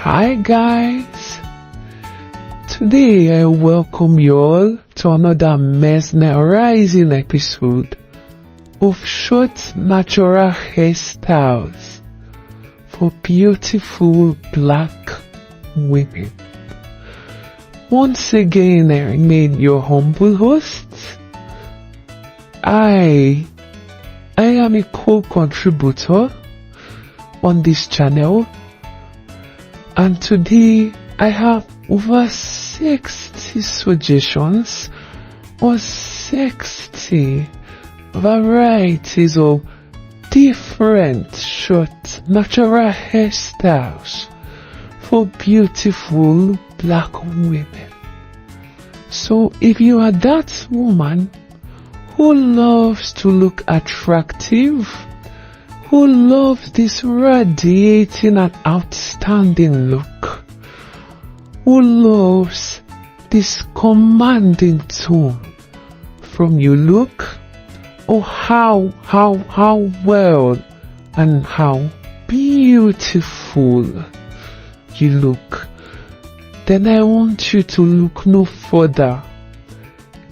Hi guys, today I welcome you all to another mesmerizing episode of short natural hairstyles for beautiful black women. Once again, I remain your humble host. I am a co-contributor on this channel, and today I have over 60 suggestions or 60 varieties of different short natural hairstyles for beautiful black women. So if you are that woman who loves to look attractive, who loves this radiating and outstanding look, who loves this commanding tone from your look, or how well and how beautiful you look, then I want you to look no further.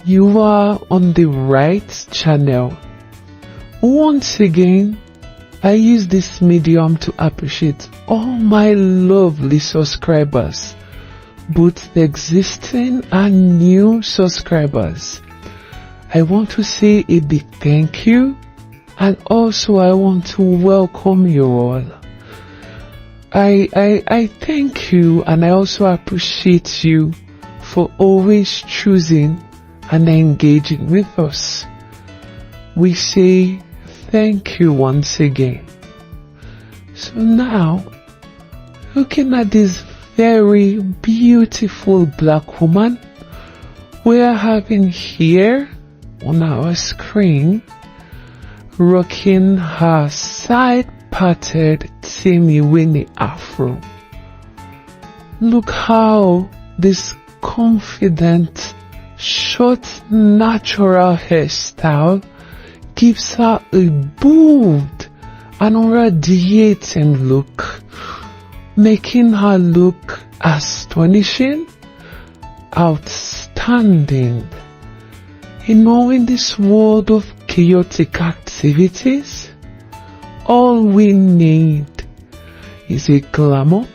You are on the right channel. Once again, I use this medium to appreciate all my lovely subscribers, both the existing and new subscribers. I want to say a big thank you, and also I want to welcome you all. I thank you, and I also appreciate you for always choosing and engaging with us. We say thank you once again. So now, looking at this very beautiful black woman we are having here on our screen, rocking her side parted Timmy Winnie Afro. Look how this confident short natural hairstyle gives her a bold and radiating look, making her look astonishing, outstanding. You know, in this world of chaotic activities, all we need is a glamour.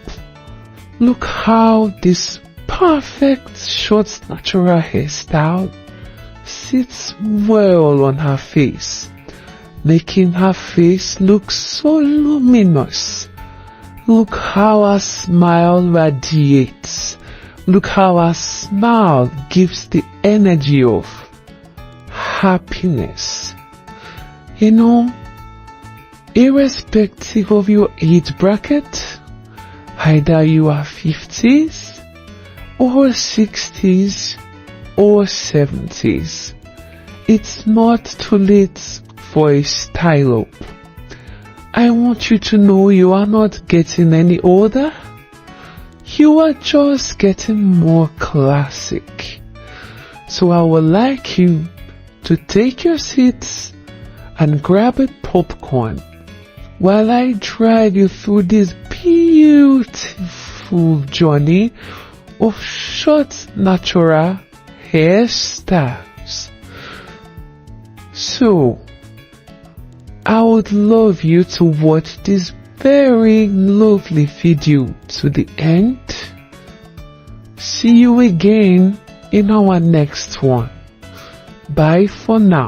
Look how this perfect short natural hairstyle sits well on her face, making her face look so luminous. Look how her smile radiates. Look how her smile gives the energy of happiness. You know, irrespective of your age bracket, either you are 50s or 60s or 70s, it's not too late for a style up. I want you to know you are not getting any older. You are just getting more classic. So I would like you to take your seats and grab a popcorn while I drive you through this beautiful journey of short natural hairstyles. So, I would love you to watch this very lovely video to the end. See you again in our next one. Bye for now.